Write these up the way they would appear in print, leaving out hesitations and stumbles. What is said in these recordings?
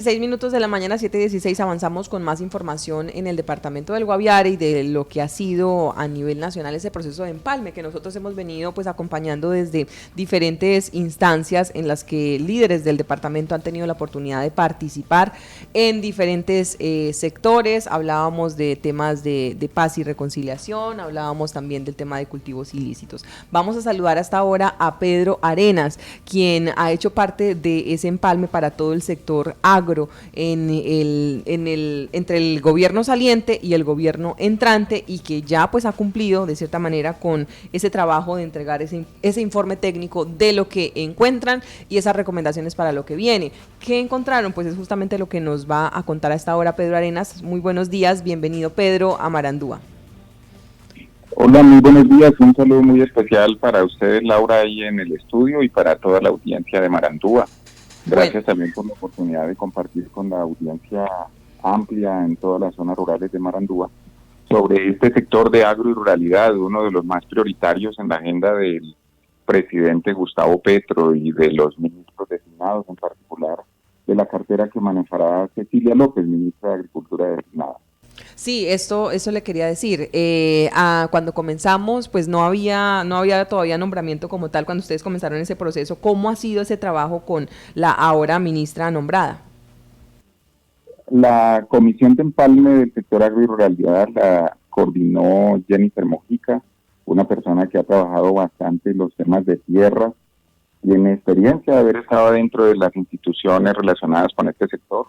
6 minutos de la mañana, 7:16, avanzamos con más información en el departamento del Guaviare y de lo que ha sido a nivel nacional ese proceso de empalme que nosotros hemos venido pues acompañando desde diferentes instancias en las que líderes del departamento han tenido la oportunidad de participar en diferentes sectores. Hablábamos de temas de paz y reconciliación, hablábamos también del tema de cultivos ilícitos. Vamos a saludar hasta ahora a Pedro Arenas, quien ha hecho parte de ese empalme para todo el sector agro entre el gobierno saliente y el gobierno entrante, y que ya pues ha cumplido de cierta manera con ese trabajo de entregar ese informe técnico de lo que encuentran y esas recomendaciones para lo que viene. ¿Qué encontraron? Pues es justamente lo que nos va a contar a esta hora Pedro Arenas. Muy buenos días, bienvenido Pedro a Marandúa. Hola, muy buenos días. Un saludo muy especial para ustedes, Laura, ahí en el estudio, y para toda la audiencia de Marandúa. Gracias también por la oportunidad de compartir con la audiencia amplia en todas las zonas rurales de Marandúa sobre este sector de agro y ruralidad, uno de los más prioritarios en la agenda del presidente Gustavo Petro y de los ministros designados, en particular de la cartera que manejará Cecilia López, ministra de Agricultura designada. Sí, eso le quería decir. Cuando comenzamos, pues no había todavía nombramiento como tal cuando ustedes comenzaron ese proceso. ¿Cómo ha sido ese trabajo con la ahora ministra nombrada? La Comisión de Empalme del Sector Agro y Ruralidad la coordinó Jennifer Mojica, una persona que ha trabajado bastante en los temas de tierra, tiene experiencia de haber estado dentro de las instituciones relacionadas con este sector,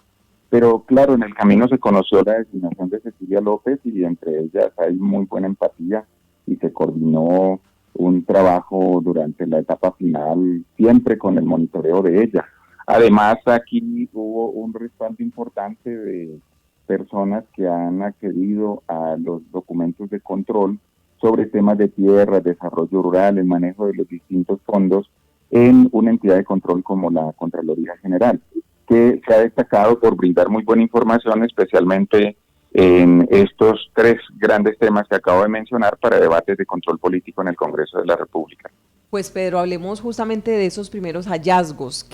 pero claro, en el camino se conoció la designación de Cecilia López y entre ellas hay muy buena empatía y se coordinó un trabajo durante la etapa final, siempre con el monitoreo de ella. Además, aquí hubo un respaldo importante de personas que han accedido a los documentos de control sobre temas de tierra, desarrollo rural, el manejo de los distintos fondos en una entidad de control como la Contraloría General, que se ha destacado por brindar muy buena información, especialmente en estos tres grandes temas que acabo de mencionar para debates de control político en el Congreso de la República. Pues Pedro, hablemos justamente de esos primeros hallazgos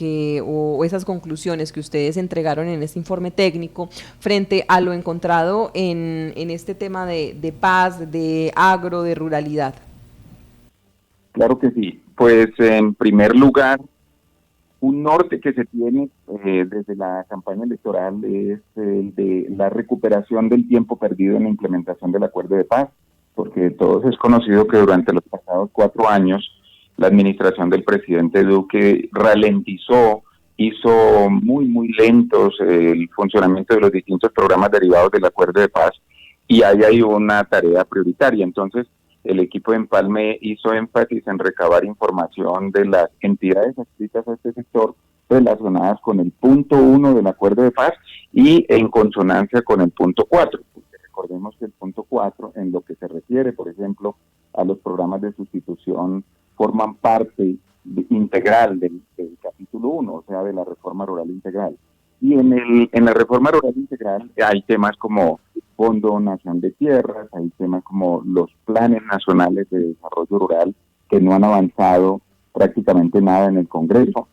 o esas conclusiones que ustedes entregaron en este informe técnico frente a lo encontrado en este tema de paz, de agro, de ruralidad. Claro que sí. Pues en primer lugar, un norte que se tiene desde la campaña electoral es el de la recuperación del tiempo perdido en la implementación del acuerdo de paz, porque todos es conocido que durante los pasados 4 años la administración del presidente Duque ralentizó, hizo muy lentos el funcionamiento de los distintos programas derivados del acuerdo de paz, y ahí hay una tarea prioritaria. Entonces, el equipo de Empalme hizo énfasis en recabar información de las entidades adscritas a este sector relacionadas con el punto 1 del acuerdo de paz y en consonancia con el punto 4. Porque recordemos que el punto 4, en lo que se refiere, por ejemplo, a los programas de sustitución, forman parte integral del capítulo 1, o sea, de la reforma rural integral. Y en la reforma rural integral hay temas como Fondo Nacional de Tierras, hay temas como los planes nacionales de desarrollo rural que no han avanzado prácticamente nada en el Congreso,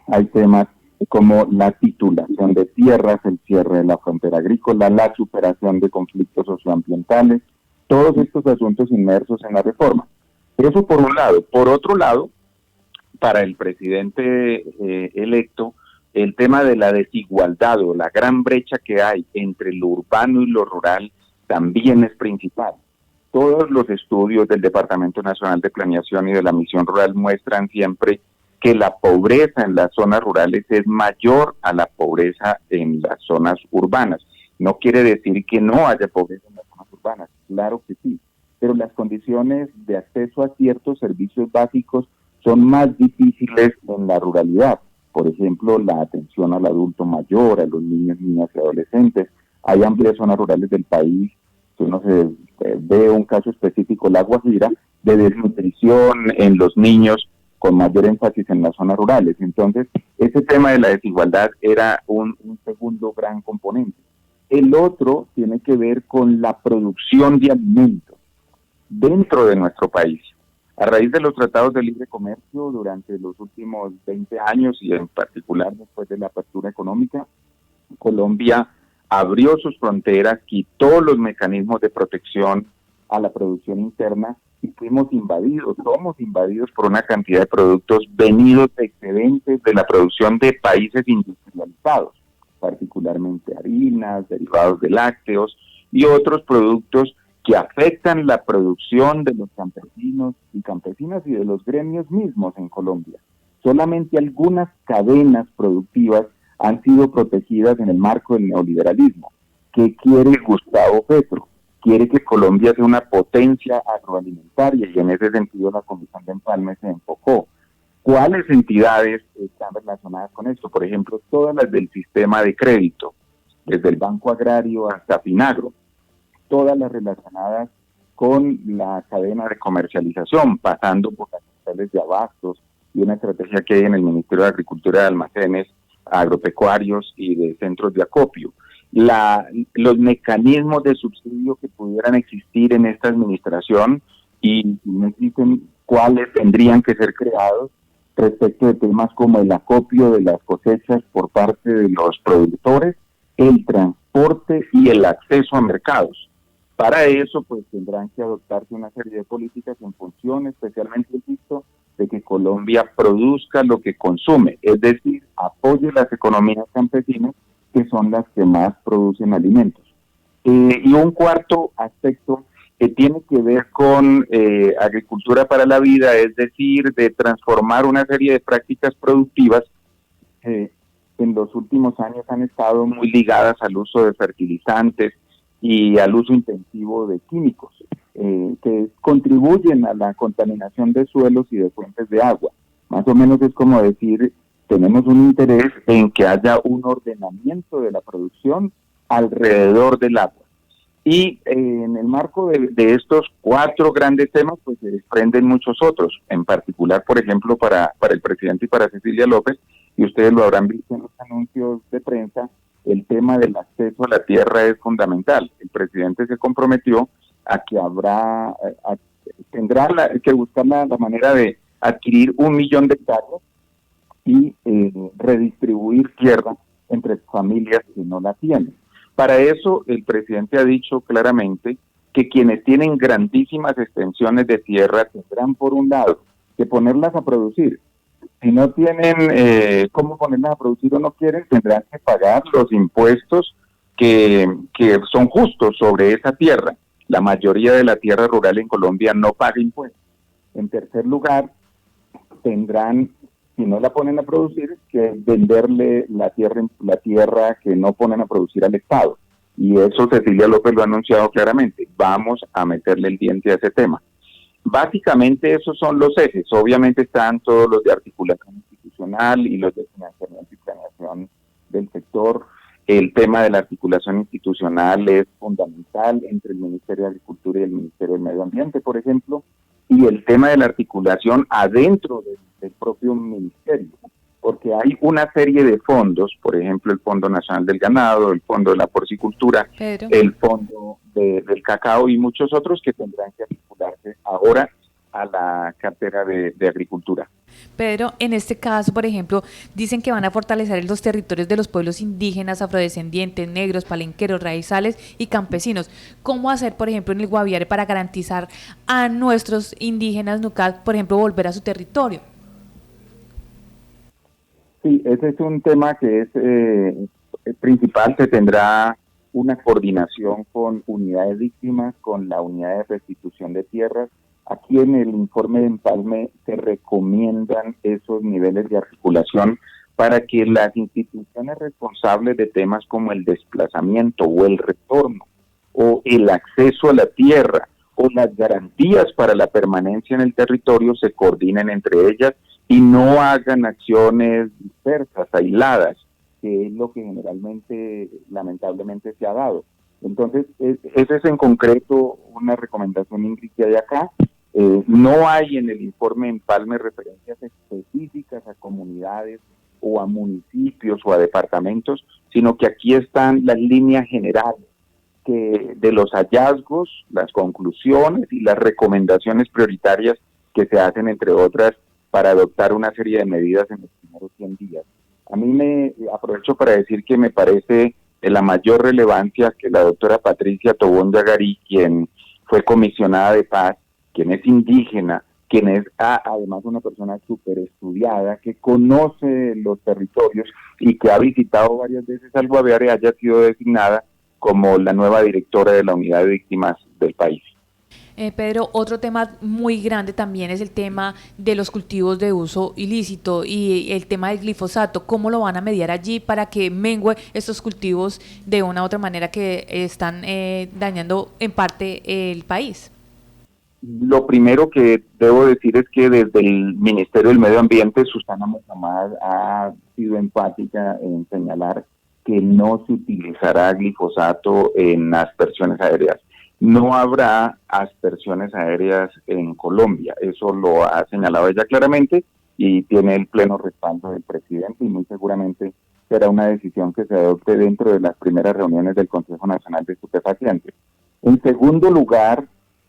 hay temas como la titulación de tierras, el cierre de la frontera agrícola, la superación de conflictos socioambientales, todos estos asuntos inmersos en la reforma. Eso por un lado. Por otro lado, para el presidente electo, el tema de la desigualdad o la gran brecha que hay entre lo urbano y lo rural también es principal. Todos los estudios del Departamento Nacional de Planeación y de la Misión Rural muestran siempre que la pobreza en las zonas rurales es mayor a la pobreza en las zonas urbanas. No quiere decir que no haya pobreza en las zonas urbanas, claro que sí, pero las condiciones de acceso a ciertos servicios básicos son más difíciles en la ruralidad. Por ejemplo, la atención al adulto mayor, a los niños, niñas y adolescentes. Hay amplias zonas rurales del país, si uno se ve un caso específico, La Guajira, de desnutrición en los niños, con mayor énfasis en las zonas rurales. Entonces, ese tema de la desigualdad era un segundo gran componente. El otro tiene que ver con la producción de alimentos dentro de nuestro país. A raíz de los tratados de libre comercio durante los últimos 20 años y en particular después de la apertura económica, Colombia abrió sus fronteras, quitó los mecanismos de protección a la producción interna y somos invadidos por una cantidad de productos venidos excedentes de la producción de países industrializados, particularmente harinas, derivados de lácteos y otros productos que afectan la producción de los campesinos y campesinas y de los gremios mismos en Colombia. Solamente algunas cadenas productivas han sido protegidas en el marco del neoliberalismo. ¿Qué quiere Gustavo Petro? Quiere que Colombia sea una potencia agroalimentaria y en ese sentido la Comisión de Empalme se enfocó. ¿Cuáles entidades están relacionadas con esto? Por ejemplo, todas las del sistema de crédito, desde el Banco Agrario hasta Finagro, todas las relacionadas con la cadena de comercialización, pasando por las centrales de abastos y una estrategia que hay en el Ministerio de Agricultura de almacenes agropecuarios y de centros de acopio. Los mecanismos de subsidio que pudieran existir en esta administración y no existen cuáles tendrían que ser creados respecto de temas como el acopio de las cosechas por parte de los productores, el transporte y el acceso a mercados. Para eso, pues tendrán que adoptarse una serie de políticas en función, especialmente, insisto, de que Colombia produzca lo que consume, es decir, apoye las economías campesinas, que son las que más producen alimentos. Y un cuarto aspecto que tiene que ver con agricultura para la vida, es decir, de transformar una serie de prácticas productivas en los últimos años han estado muy ligadas al uso de fertilizantes y al uso intensivo de químicos, que contribuyen a la contaminación de suelos y de fuentes de agua. Más o menos es como decir, tenemos un interés en que haya un ordenamiento de la producción alrededor del agua. Y en el marco de estos 4 grandes temas, pues se desprenden muchos otros, en particular, por ejemplo, para el presidente y para Cecilia López, y ustedes lo habrán visto en los anuncios de prensa, el tema del acceso a la tierra es fundamental. El presidente se comprometió a que tendrá que buscar la manera de adquirir 1 millón de hectáreas y redistribuir tierra entre familias que no la tienen. Para eso, el presidente ha dicho claramente que quienes tienen grandísimas extensiones de tierra tendrán, por un lado, que ponerlas a producir. Si no tienen cómo ponerlas a producir o no quieren, tendrán que pagar los impuestos que son justos sobre esa tierra. La mayoría de la tierra rural en Colombia no paga impuestos. En tercer lugar, tendrán, si no la ponen a producir, que venderle la tierra que no ponen a producir al Estado. Y eso Cecilia López lo ha anunciado claramente. Vamos a meterle el diente a ese tema. Básicamente esos son los ejes. Obviamente están todos los de articulación institucional y los de financiamiento y planeación del sector. El tema de la articulación institucional es fundamental entre el Ministerio de Agricultura y el Ministerio del Medio Ambiente, por ejemplo, y el tema de la articulación adentro del propio ministerio, porque hay una serie de fondos, por ejemplo, el Fondo Nacional del Ganado, el Fondo de la Porcicultura, el Fondo del Cacao y muchos otros que tendrán que articularse ahora a la cartera de Agricultura. Pedro, en este caso, por ejemplo, dicen que van a fortalecer los territorios de los pueblos indígenas, afrodescendientes, negros, palenqueros, raizales y campesinos. ¿Cómo hacer, por ejemplo, en el Guaviare para garantizar a nuestros indígenas NUCAD, por ejemplo, volver a su territorio? Sí, ese es un tema que es principal. Se tendrá una coordinación con unidades víctimas, con la unidad de restitución de tierras. Aquí en el informe de Empalme se recomiendan esos niveles de articulación para que las instituciones responsables de temas como el desplazamiento o el retorno o el acceso a la tierra o las garantías para la permanencia en el territorio se coordinen entre ellas y no hagan acciones dispersas, aisladas, que es lo que generalmente, lamentablemente, se ha dado. Entonces, esa es en concreto una recomendación, Ingrid, que hay acá. No hay en el informe Empalme referencias específicas a comunidades o a municipios o a departamentos, sino que aquí están las líneas generales de los hallazgos, las conclusiones y las recomendaciones prioritarias que se hacen, entre otras, para adoptar una serie de medidas en los primeros 100 días. A mí me aprovecho para decir que me parece de la mayor relevancia que la doctora Patricia Tobón de Agarí, quien fue comisionada de paz, quien es indígena, quien es además una persona súper estudiada, que conoce los territorios y que ha visitado varias veces al Guaviare, haya sido designada como la nueva directora de la unidad de víctimas del país. Pedro, otro tema muy grande también es el tema de los cultivos de uso ilícito y el tema del glifosato. ¿Cómo lo van a mediar allí para que mengue estos cultivos de una u otra manera que están dañando en parte el país? Lo primero que debo decir es que desde el Ministerio del Medio Ambiente, Susana Mujamad ha sido enfática en señalar que no se utilizará glifosato en aspersiones aéreas. No habrá aspersiones aéreas en Colombia, eso lo ha señalado ella claramente y tiene el pleno respaldo del presidente y muy seguramente será una decisión que se adopte dentro de las primeras reuniones del Consejo Nacional de Estupefacientes. En segundo lugar,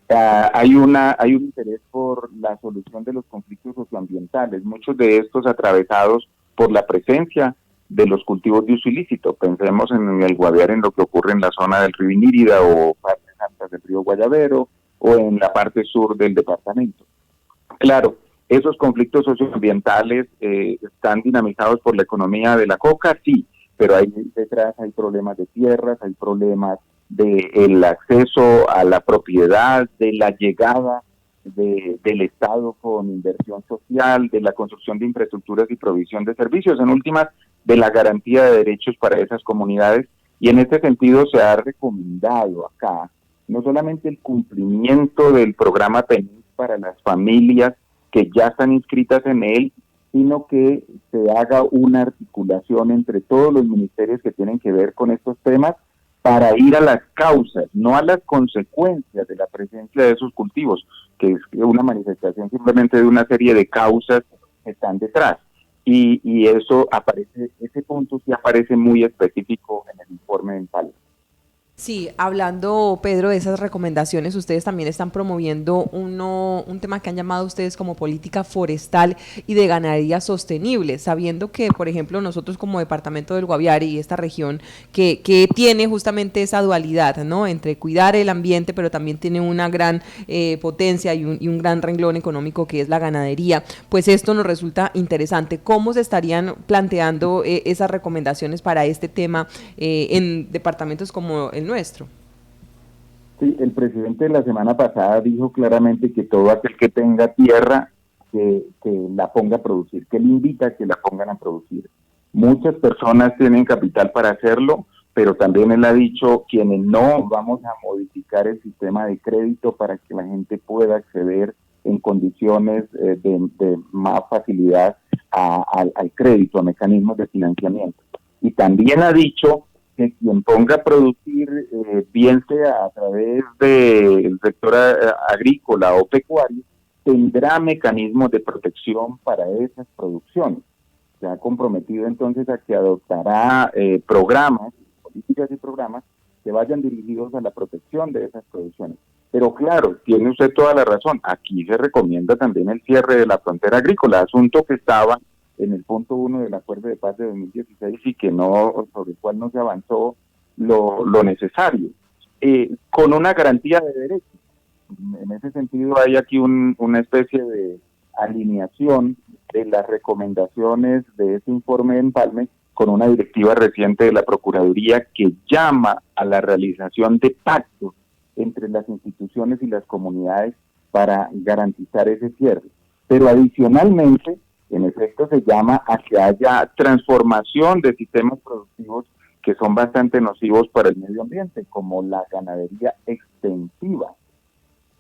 hay un interés por la solución de los conflictos socioambientales, muchos de estos atravesados por la presencia de los cultivos de uso ilícito. Pensemos en el Guaviare, en lo que ocurre en la zona del río Inírida o partes altas del río Guayabero o en la parte sur del departamento. Claro, esos conflictos socioambientales están dinamizados por la economía de la coca, sí, pero ahí detrás hay problemas de tierras, hay problemas del acceso a la propiedad, de la llegada del Estado con inversión social, de la construcción de infraestructuras y provisión de servicios, en últimas, de la garantía de derechos para esas comunidades. Y en este sentido se ha recomendado acá no solamente el cumplimiento del programa PENIS para las familias que ya están inscritas en él, sino que se haga una articulación entre todos los ministerios que tienen que ver con estos temas para ir a las causas, no a las consecuencias de la presencia de esos cultivos, que es una manifestación simplemente de una serie de causas que están detrás. Y eso aparece, ese punto sí aparece muy específico en el informe de Empalme. Sí, hablando, Pedro, de esas recomendaciones, ustedes también están promoviendo un tema que han llamado ustedes como política forestal y de ganadería sostenible, sabiendo que, por ejemplo, nosotros como departamento del Guaviare y esta región que tiene justamente esa dualidad, ¿no?, entre cuidar el ambiente, pero también tiene una gran potencia y un gran renglón económico que es la ganadería, pues esto nos resulta interesante. ¿Cómo se estarían planteando esas recomendaciones para este tema en departamentos como el nuestro? Sí, el presidente la semana pasada dijo claramente que todo aquel que tenga tierra, que la ponga a producir, que le invita a que la pongan a producir. Muchas personas tienen capital para hacerlo, pero también él ha dicho, quienes no, vamos a modificar el sistema de crédito para que la gente pueda acceder en condiciones de más facilidad al crédito, a mecanismos de financiamiento. Y también ha dicho que quien ponga a producir, bien sea a través del sector agrícola o pecuario, tendrá mecanismos de protección para esas producciones. Se ha comprometido entonces a que adoptará programas, políticas y programas que vayan dirigidos a la protección de esas producciones. Pero claro, tiene usted toda la razón, aquí se recomienda también el cierre de la frontera agrícola, asunto que estaba en el punto 1 del Acuerdo de Paz de 2016 y que no, sobre el cual no se avanzó lo necesario, con una garantía de derechos. En ese sentido hay aquí una especie de alineación de las recomendaciones de ese informe de Empalme con una directiva reciente de la Procuraduría que llama a la realización de pactos entre las instituciones y las comunidades para garantizar ese cierre. Pero adicionalmente, en efecto, se llama a que haya transformación de sistemas productivos que son bastante nocivos para el medio ambiente, como la ganadería extensiva.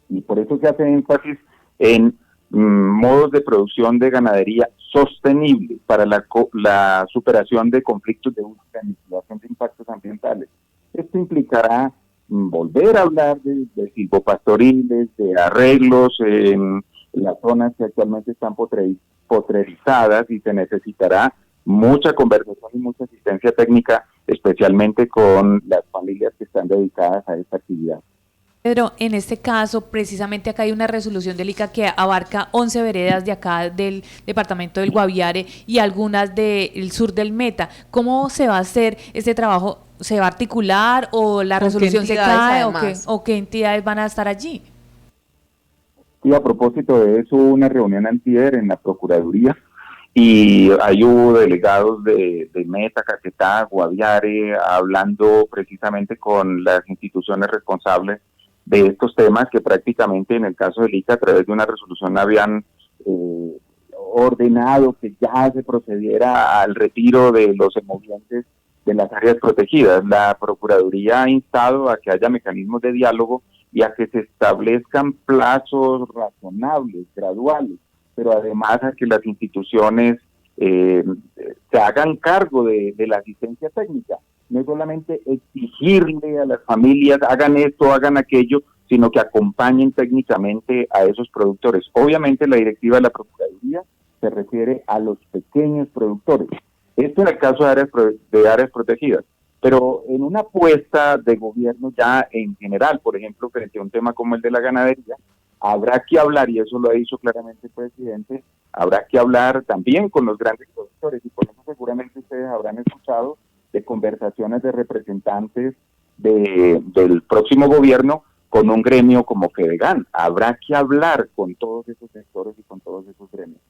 Y por eso se hace énfasis en modos de producción de ganadería sostenible para la superación de conflictos de uso y la mitigación de impactos ambientales. Esto implicará volver a hablar de silvopastoriles, de arreglos en las zonas que actualmente están potrerizadas, y se necesitará mucha conversación y mucha asistencia técnica, especialmente con las familias que están dedicadas a esta actividad. Pedro, en este caso, precisamente acá hay una resolución del ICA que abarca 11 veredas de acá del departamento del Guaviare y algunas del sur del Meta. ¿Cómo se va a hacer este trabajo? ¿Se va a articular o la resolución se cae o qué entidades van a estar allí? Y a propósito de eso, hubo una reunión antier en la Procuraduría y ahí hubo delegados de Meta, Caquetá, Guaviare, hablando precisamente con las instituciones responsables de estos temas que prácticamente en el caso del ICA a través de una resolución habían ordenado que ya se procediera al retiro de los emovientes de las áreas protegidas. La Procuraduría ha instado a que haya mecanismos de diálogo y a que se establezcan plazos razonables, graduales, pero además a que las instituciones se hagan cargo de la asistencia técnica. No es solamente exigirle a las familias, hagan esto, hagan aquello, sino que acompañen técnicamente a esos productores. Obviamente la directiva de la Procuraduría se refiere a los pequeños productores. Esto en el caso de áreas protegidas. Pero en una apuesta de gobierno ya en general, por ejemplo, frente a un tema como el de la ganadería, habrá que hablar, y eso lo ha dicho claramente el presidente, habrá que hablar también con los grandes productores, y por eso seguramente ustedes habrán escuchado de conversaciones de representantes del próximo gobierno con un gremio como Fedegan. Habrá que hablar con todos esos sectores y con todos esos gremios.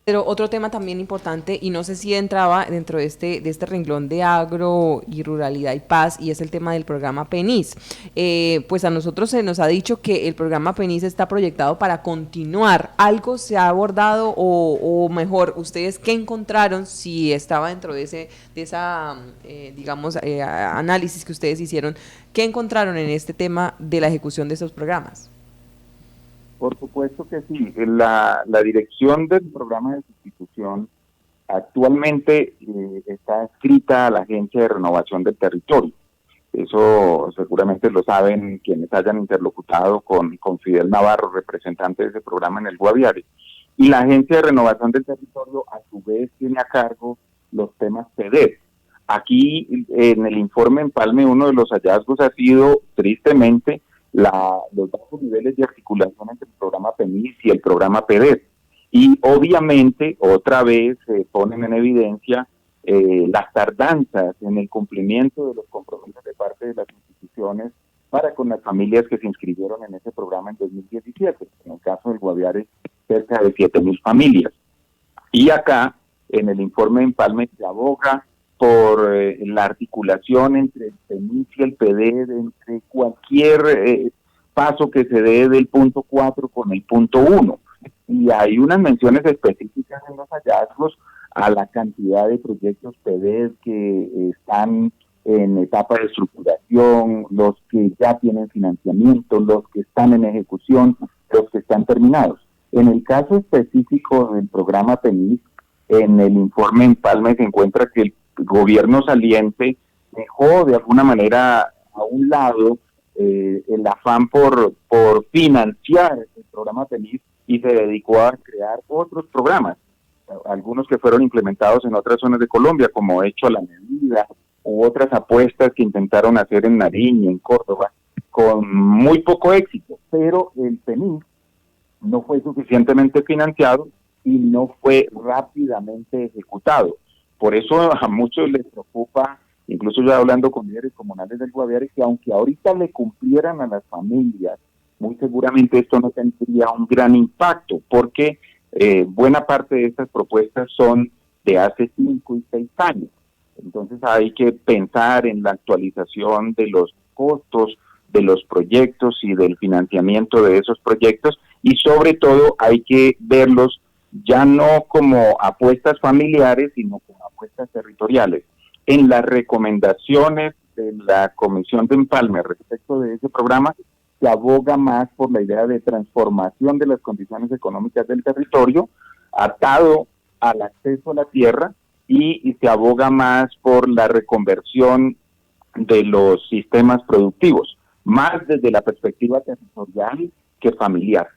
Pero otro tema también importante, y no sé si entraba dentro de este renglón de agro y ruralidad y paz, y es el tema del programa PENIS. Pues a nosotros se nos ha dicho que el programa PENIS está proyectado para continuar. ¿Algo se ha abordado o mejor, ustedes qué encontraron si estaba dentro de esa análisis que ustedes hicieron? ¿Qué encontraron en este tema de la ejecución de esos programas? Por supuesto que sí. La dirección del programa de sustitución actualmente está adscrita a la Agencia de Renovación del Territorio. Eso seguramente lo saben quienes hayan interlocutado con Fidel Navarro, representante de ese programa en el Guaviare. Y la Agencia de Renovación del Territorio a su vez tiene a cargo los temas PEDES. Aquí en el informe Empalme uno de los hallazgos ha sido tristemente los bajos niveles de articulación entre el programa PENIS y el programa PEDES. Y obviamente, otra vez se ponen en evidencia las tardanzas en el cumplimiento de los compromisos de parte de las instituciones para con las familias que se inscribieron en ese programa en 2017. En el caso del Guaviare, cerca de 7,000 familias. Y acá, en el informe de Empalme, se aboga por la articulación entre el PENIS y el PEDES, entre cualquier paso que se dé del punto 4 con el punto 1. Y hay unas menciones específicas en los hallazgos a la cantidad de proyectos PEDES que están en etapa de estructuración, los que ya tienen financiamiento, los que están en ejecución, los que están terminados. En el caso específico del programa PENIS, en el informe Empalme se encuentra que el gobierno saliente dejó de alguna manera a un lado el afán por financiar el programa PENIS y se dedicó a crear otros programas, algunos que fueron implementados en otras zonas de Colombia, como Hecho a la Medida, u otras apuestas que intentaron hacer en Nariño, en Córdoba, con muy poco éxito, pero el PENIS no fue suficientemente financiado y no fue rápidamente ejecutado. Por eso a muchos les preocupa, incluso yo hablando con líderes comunales del Guaviare, que aunque ahorita le cumplieran a las familias, muy seguramente esto no tendría un gran impacto, porque buena parte de estas propuestas son de hace 5 y 6 años. Entonces hay que pensar en la actualización de los costos de los proyectos y del financiamiento de esos proyectos, y sobre todo hay que verlos ya no como apuestas familiares, sino como apuestas territoriales. En las recomendaciones de la Comisión de Empalme respecto de ese programa, se aboga más por la idea de transformación de las condiciones económicas del territorio, atado al acceso a la tierra, y se aboga más por la reconversión de los sistemas productivos, más desde la perspectiva territorial que familiar.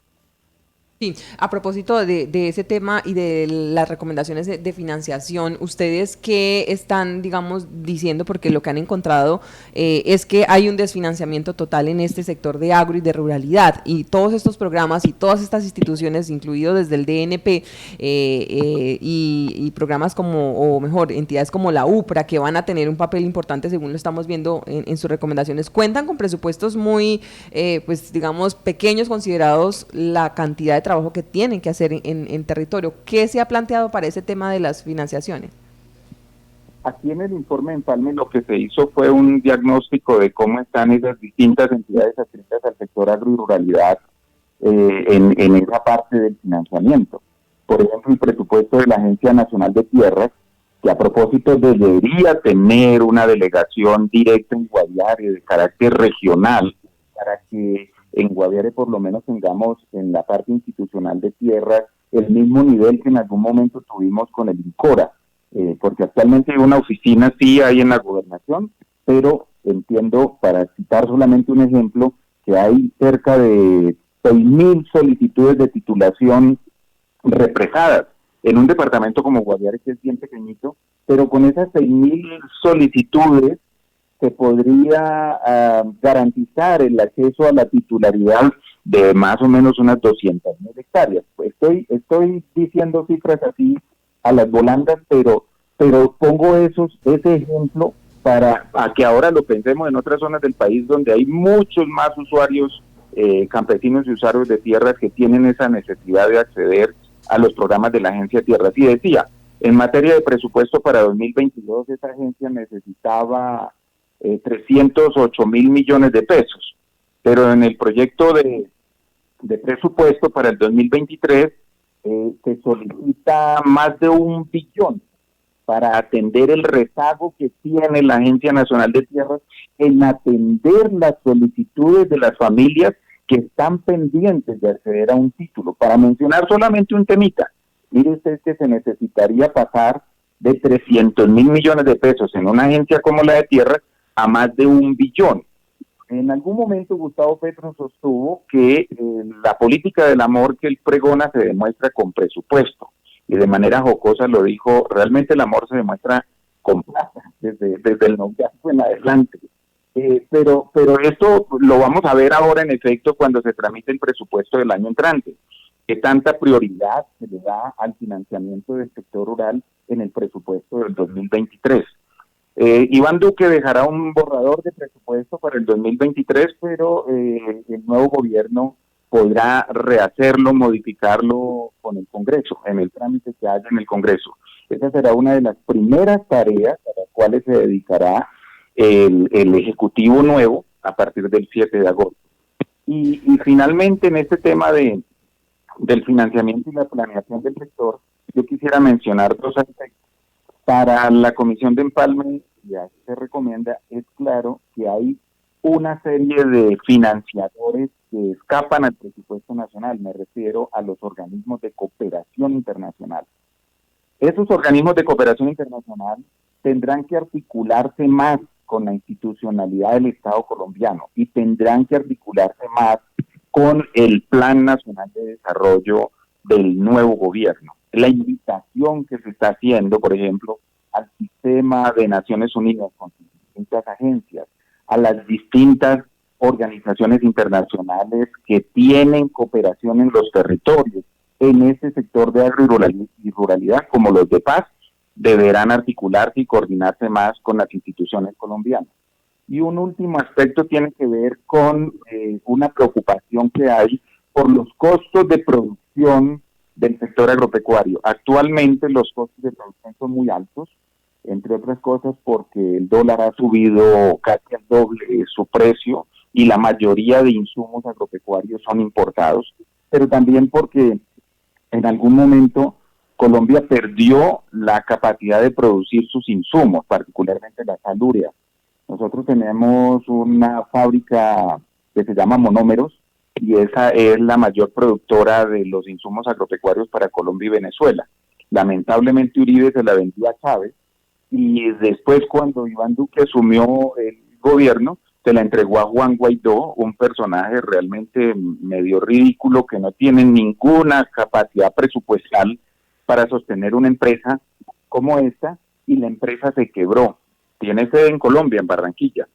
Sí, a propósito de ese tema y de las recomendaciones de financiación, ¿ustedes qué están, digamos, diciendo? Porque lo que han encontrado es que hay un desfinanciamiento total en este sector de agro y de ruralidad, y todos estos programas y todas estas instituciones, incluido desde el DNP, y programas como, o mejor, entidades como la UPRA, que van a tener un papel importante según lo estamos viendo en sus recomendaciones, cuentan con presupuestos muy, pues digamos, pequeños considerados la cantidad de trabajo que tienen que hacer en territorio. ¿Qué se ha planteado para ese tema de las financiaciones? Aquí en el informe de Empalme lo que se hizo fue un diagnóstico de cómo están esas distintas entidades adscritas al sector agro y ruralidad en esa parte del financiamiento. Por ejemplo, el presupuesto de la Agencia Nacional de Tierras, que a propósito debería tener una delegación directa en Guaviare de carácter regional, para que en Guaviare por lo menos tengamos en la parte institucional de tierras el mismo nivel que en algún momento tuvimos con el INCORA, porque actualmente hay una oficina, sí hay en la gobernación, pero entiendo, para citar solamente un ejemplo, que hay cerca de 6.000 solicitudes de titulación represadas en un departamento como Guaviare, que es bien pequeñito, pero con esas 6.000 solicitudes se podría garantizar el acceso a la titularidad de más o menos unas 200.000 hectáreas. Pues estoy diciendo cifras así a las volandas, pero pongo ese ejemplo para que ahora lo pensemos en otras zonas del país donde hay muchos más usuarios, campesinos y usuarios de tierras que tienen esa necesidad de acceder a los programas de la Agencia de Tierras. Y decía, en materia de presupuesto para 2022, esa agencia necesitaba 308.000 millones de pesos, pero en el proyecto de presupuesto para el 2023 se solicita más de 1 billón para atender el rezago que tiene la Agencia Nacional de Tierras en atender las solicitudes de las familias que están pendientes de acceder a un título. Para mencionar solamente un temita, mire usted que se necesitaría pasar de 300.000 millones de pesos en una agencia como la de Tierras a más de 1 billón. En algún momento Gustavo Petro sostuvo que la política del amor que él pregona se demuestra con presupuesto, y de manera jocosa lo dijo, realmente el amor se demuestra con plata, desde el noviazgo en adelante. Pero esto lo vamos a ver ahora en efecto cuando se tramite el presupuesto del año entrante, que tanta prioridad se le da al financiamiento del sector rural en el presupuesto del 2023. Iván Duque dejará un borrador de presupuesto para el 2023, pero el nuevo gobierno podrá rehacerlo, modificarlo con el Congreso, en el trámite que haya en el Congreso. Esa será una de las primeras tareas a las cuales se dedicará el Ejecutivo nuevo a partir del 7 de agosto. Y finalmente, en este tema del financiamiento y la planeación del sector, yo quisiera mencionar dos aspectos. Para la Comisión de Empalme, ya se recomienda, es claro que hay una serie de financiadores que escapan al presupuesto nacional. Me refiero a los organismos de cooperación internacional. Esos organismos de cooperación internacional tendrán que articularse más con la institucionalidad del Estado colombiano y tendrán que articularse más con el Plan Nacional de Desarrollo del nuevo gobierno. La invitación que se está haciendo, por ejemplo, al sistema de Naciones Unidas con sus distintas agencias, a las distintas organizaciones internacionales que tienen cooperación en los territorios, en ese sector de agro y ruralidad, como los de paz, deberán articularse y coordinarse más con las instituciones colombianas. Y un último aspecto tiene que ver con una preocupación que hay por los costos de producción del sector agropecuario. Actualmente los costos de producción son muy altos, entre otras cosas porque el dólar ha subido casi al doble su precio y la mayoría de insumos agropecuarios son importados, pero también porque en algún momento Colombia perdió la capacidad de producir sus insumos, particularmente la sal urea. Nosotros tenemos una fábrica que se llama Monómeros, y esa es la mayor productora de los insumos agropecuarios para Colombia y Venezuela. Lamentablemente Uribe se la vendió a Chávez, y después cuando Iván Duque asumió el gobierno, se la entregó a Juan Guaidó, un personaje realmente medio ridículo que no tiene ninguna capacidad presupuestal para sostener una empresa como esta, y la empresa se quebró. Tiene sede en Colombia, en Barranquilla.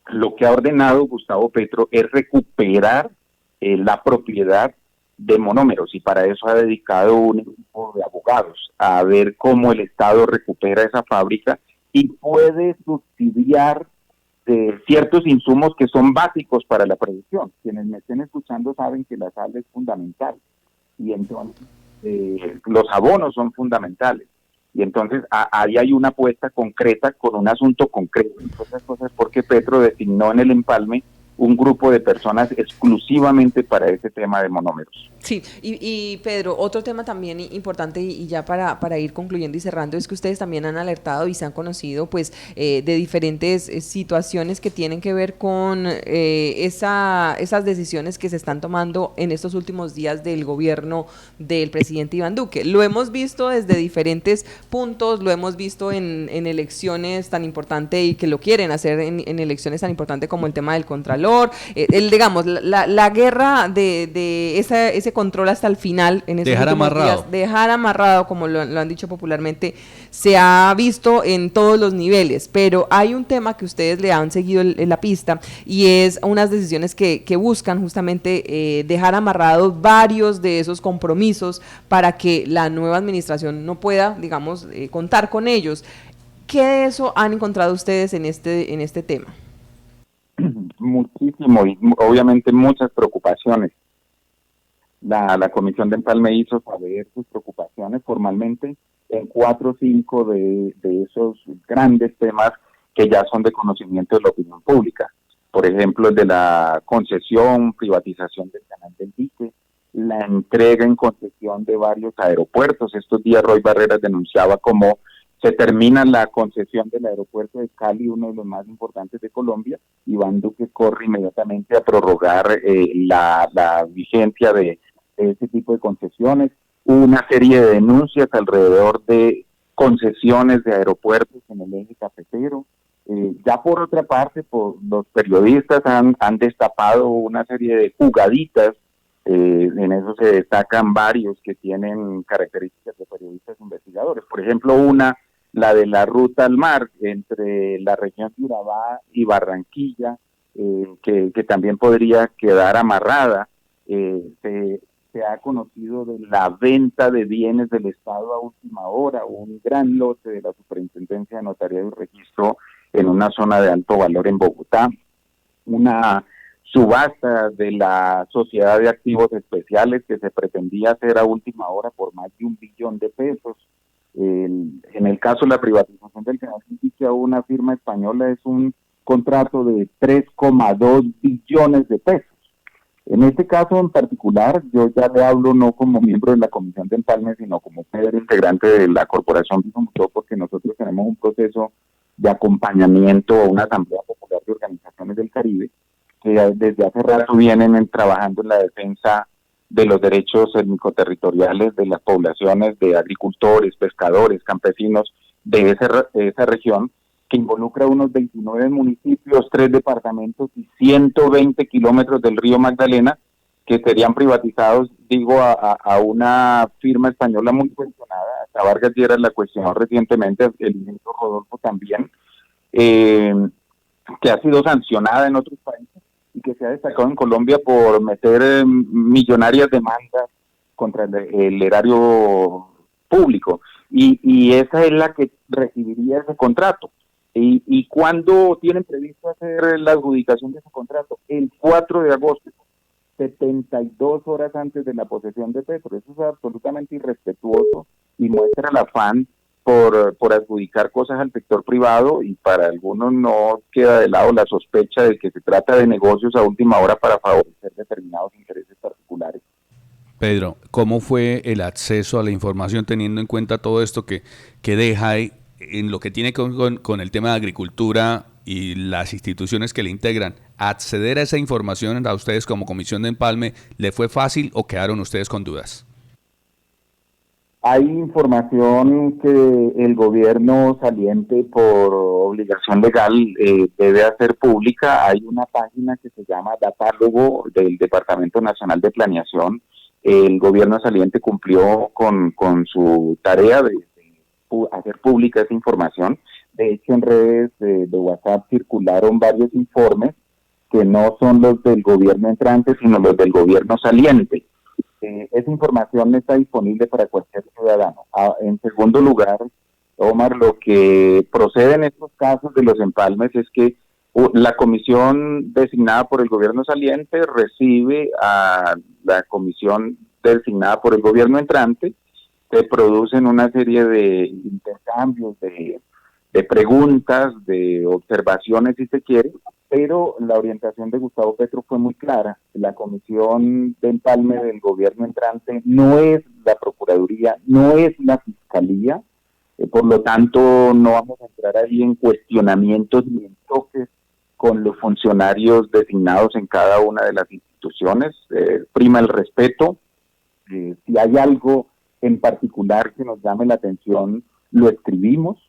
Lo que ha ordenado Gustavo Petro es recuperar la propiedad de Monómeros, y para eso ha dedicado un equipo de abogados a ver cómo el Estado recupera esa fábrica y puede subsidiar ciertos insumos que son básicos para la producción. Quienes me estén escuchando saben que la sal es fundamental, y entonces los abonos son fundamentales. Y entonces ahí hay una apuesta concreta con un asunto concreto. Entre otras cosas porque Petro designó en el empalme un grupo de personas exclusivamente para ese tema de monómeros. Sí, y Pedro, otro tema también importante y ya para ir concluyendo y cerrando, es que ustedes también han alertado y se han conocido pues de diferentes situaciones que tienen que ver con esas decisiones que se están tomando en estos últimos días del gobierno del presidente Iván Duque. Lo hemos visto desde diferentes puntos, lo hemos visto en elecciones tan importantes y que lo quieren hacer en elecciones tan importantes como el tema del Contralor, digamos, la guerra de ese control hasta el final, en esos últimos días, dejar amarrado, como lo han dicho popularmente, se ha visto en todos los niveles, pero hay un tema que ustedes le han seguido en la pista, y es unas decisiones que buscan justamente dejar amarrados varios de esos compromisos para que la nueva administración no pueda, digamos, contar con ellos. ¿Qué de eso han encontrado ustedes en este tema? Muchísimo, y obviamente muchas preocupaciones. La Comisión de Empalme hizo saber sus preocupaciones formalmente en 4 o 5 de esos grandes temas que ya son de conocimiento de la opinión pública. Por ejemplo, el de la concesión, privatización del Canal del Dique, la entrega en concesión de varios aeropuertos. Estos días Roy Barreras denunciaba cómo se termina la concesión del aeropuerto de Cali, uno de los más importantes de Colombia. Iván Duque corre inmediatamente a prorrogar la vigencia de ese tipo de concesiones. Hubo una serie de denuncias alrededor de concesiones de aeropuertos en el eje cafetero. Ya por otra parte, los periodistas han destapado una serie de jugaditas. En eso se destacan varios que tienen características de periodistas investigadores. Por ejemplo, la de la ruta al mar entre la región de Urabá y Barranquilla, que también podría quedar amarrada. Se ha conocido de la venta de bienes del Estado a última hora, un gran lote de la Superintendencia de Notariado y Registro en una zona de alto valor en Bogotá, una subasta de la Sociedad de Activos Especiales que se pretendía hacer a última hora por más de $1 billón. En el caso de la privatización del Canal del Dique a una firma española es un contrato de 3,2 billones de pesos. En este caso en particular, yo ya le hablo no como miembro de la Comisión de Empalme, sino como integrante de la Corporación Bicomutó, porque nosotros tenemos un proceso de acompañamiento a una Asamblea Popular de Organizaciones del Caribe, que desde hace rato vienen trabajando en la defensa de los derechos étnico-territoriales de las poblaciones de agricultores, pescadores, campesinos de esa región, que involucra unos 29 municipios, 3 departamentos y 120 kilómetros del río Magdalena, que serían privatizados, a una firma española muy cuestionada. Hasta Vargas Lleras la cuestionó recientemente, el ministro Rodolfo también, que ha sido sancionada en otros países y que se ha destacado en Colombia por meter millonarias demandas contra el erario público. Y esa es la que recibiría ese contrato. ¿Y cuándo tienen previsto hacer la adjudicación de ese contrato? El 4 de agosto, 72 horas antes de la posesión de Petro. Eso es absolutamente irrespetuoso y muestra el afán por adjudicar cosas al sector privado, y para algunos no queda de lado la sospecha de que se trata de negocios a última hora para favorecer determinados intereses particulares. Pedro, ¿cómo fue el acceso a la información teniendo en cuenta todo esto que deja ahí en lo que tiene con el tema de agricultura y las instituciones que le integran? ¿Acceder a esa información a ustedes como Comisión de Empalme le fue fácil o quedaron ustedes con dudas? Hay información que el gobierno saliente por obligación legal debe hacer pública. Hay una página que se llama Datálogo del Departamento Nacional de Planeación. El gobierno saliente cumplió con su tarea de hacer pública esa información. De hecho, en redes de WhatsApp circularon varios informes que no son los del gobierno entrante, sino los del gobierno saliente. Esa información está disponible para cualquier ciudadano. En segundo lugar, Omar, lo que procede en estos casos de los empalmes es que la comisión designada por el gobierno saliente recibe a la comisión designada por el gobierno entrante, se producen una serie de intercambios, de preguntas, de observaciones, si se quiere, pero la orientación de Gustavo Petro fue muy clara. La comisión de empalme del gobierno entrante no es la Procuraduría, no es la Fiscalía, por lo tanto no vamos a entrar ahí en cuestionamientos ni en toques con los funcionarios designados en cada una de las instituciones. Prima el respeto. Si hay algo en particular que nos llame la atención, lo escribimos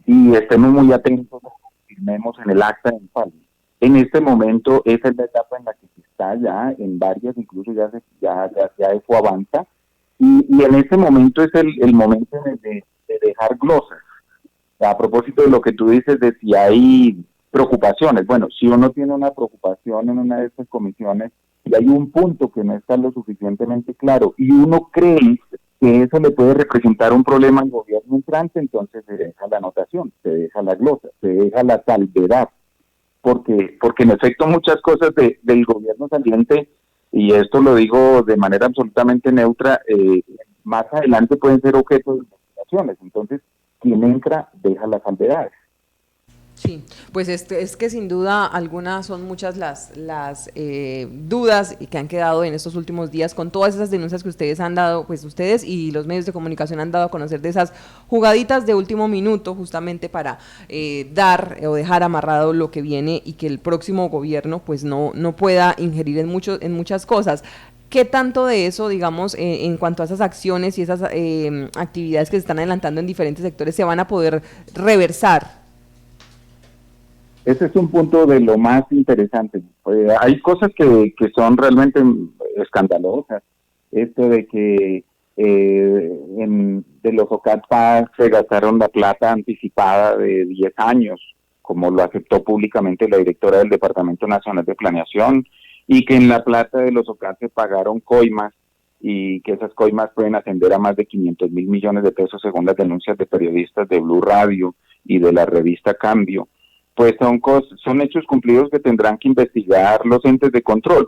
y estemos muy atentos, firmemos en el acta de empalme. En este momento esa es la etapa en la que se está ya, en varias, incluso ya eso avanza, y en este momento es el momento de dejar glosas. A propósito de lo que tú dices de si hay preocupaciones, bueno, si uno tiene una preocupación en una de estas comisiones y hay un punto que no está lo suficientemente claro y uno cree que eso le puede representar un problema al gobierno entrante, entonces se deja la anotación, se deja la glosa, se deja la salvedad, porque en efecto muchas cosas del gobierno saliente, y esto lo digo de manera absolutamente neutra, más adelante pueden ser objeto de investigaciones, entonces quien entra deja las salvedades. Sí, pues es que sin duda algunas son muchas las dudas que han quedado en estos últimos días con todas esas denuncias que ustedes han dado, pues ustedes y los medios de comunicación han dado a conocer de esas jugaditas de último minuto justamente para dar o dejar amarrado lo que viene y que el próximo gobierno pues no pueda ingerir en muchas cosas. ¿Qué tanto de eso, digamos, en cuanto a esas acciones y esas actividades que se están adelantando en diferentes sectores se van a poder reversar? Ese es un punto de lo más interesante. Hay cosas que son realmente escandalosas. Esto de que de los OCATPA se gastaron la plata anticipada de 10 años, como lo aceptó públicamente la directora del Departamento Nacional de Planeación, y que en la plata de los OCAT se pagaron coimas, y que esas coimas pueden ascender a más de 500 mil millones de pesos según las denuncias de periodistas de Blue Radio y de la revista Cambio. Pues son hechos cumplidos que tendrán que investigar los entes de control.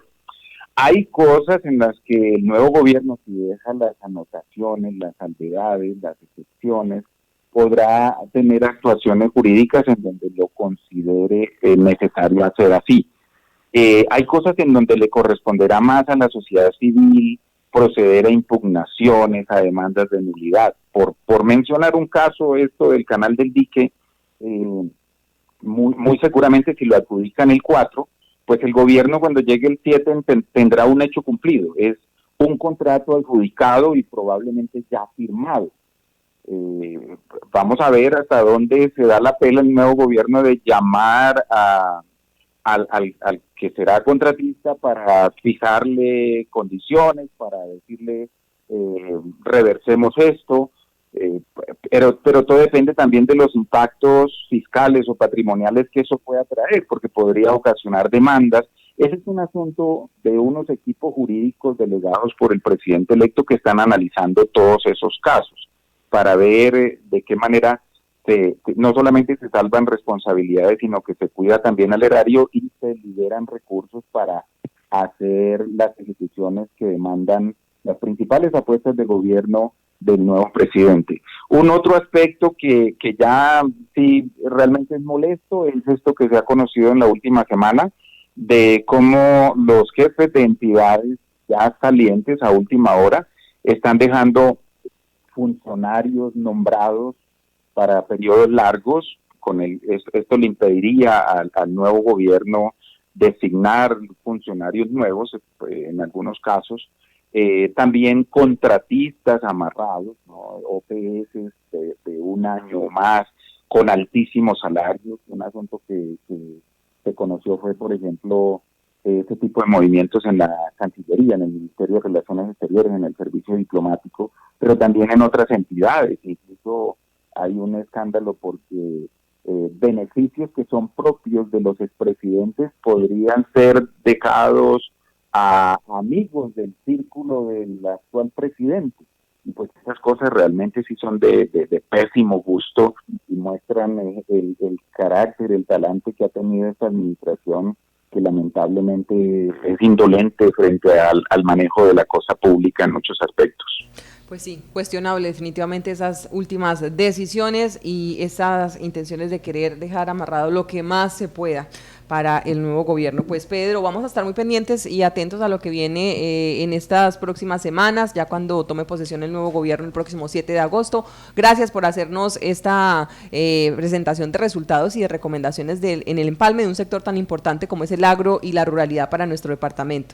Hay cosas en las que el nuevo gobierno, si deja las anotaciones, las salvedades, las excepciones, podrá tener actuaciones jurídicas en donde lo considere necesario hacer así. Hay cosas en donde le corresponderá más a la sociedad civil proceder a impugnaciones, a demandas de nulidad. Por mencionar un caso, esto del canal del dique, muy seguramente si lo adjudican el 4, pues el gobierno cuando llegue el 7 tendrá un hecho cumplido, es un contrato adjudicado y probablemente ya firmado. Vamos a ver hasta dónde se da la pela el nuevo gobierno de llamar al que será contratista para fijarle condiciones, para decirle reversemos esto. Pero todo depende también de los impactos fiscales o patrimoniales que eso pueda traer, porque podría ocasionar demandas. Ese es un asunto de unos equipos jurídicos delegados por el presidente electo que están analizando todos esos casos para ver de qué manera no solamente se salvan responsabilidades, sino que se cuida también al erario y se liberan recursos para hacer las ejecuciones que demandan las principales apuestas de gobierno del nuevo presidente. Un otro aspecto que ya sí realmente es molesto es esto que se ha conocido en la última semana, de cómo los jefes de entidades ya salientes a última hora están dejando funcionarios nombrados para periodos largos. Esto le impediría al nuevo gobierno designar funcionarios nuevos en algunos casos. también contratistas amarrados, ¿no? OPS de un año o más, con altísimos salarios. Un asunto que se conoció fue, por ejemplo, este tipo de movimientos en la Cancillería, en el Ministerio de Relaciones Exteriores, en el Servicio Diplomático, pero también en otras entidades. Incluso hay un escándalo porque beneficios que son propios de los expresidentes podrían ser dejados a amigos del círculo del actual presidente. Y pues esas cosas realmente sí son de pésimo gusto y muestran el carácter, el talante que ha tenido esta administración, que lamentablemente es indolente frente al manejo de la cosa pública en muchos aspectos. Pues sí, cuestionable definitivamente esas últimas decisiones y esas intenciones de querer dejar amarrado lo que más se pueda para el nuevo gobierno. Pues Pedro, vamos a estar muy pendientes y atentos a lo que viene en estas próximas semanas, ya cuando tome posesión el nuevo gobierno el próximo 7 de agosto. Gracias por hacernos esta presentación de resultados y de recomendaciones en el empalme de un sector tan importante como es el agro y la ruralidad para nuestro departamento.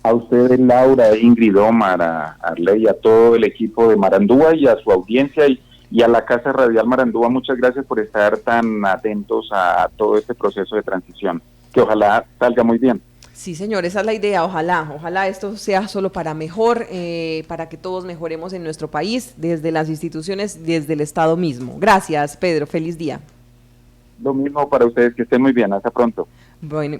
A ustedes, Laura, Ingrid, Omar, a Arley, a todo el equipo de Marandúa y a su audiencia y a la Casa Radial Marandúa, muchas gracias por estar tan atentos a todo este proceso de transición, que ojalá salga muy bien. Sí, señor, esa es la idea, ojalá esto sea solo para mejor, para que todos mejoremos en nuestro país, desde las instituciones, desde el Estado mismo. Gracias, Pedro, feliz día. Lo mismo para ustedes, que estén muy bien, hasta pronto. Bueno.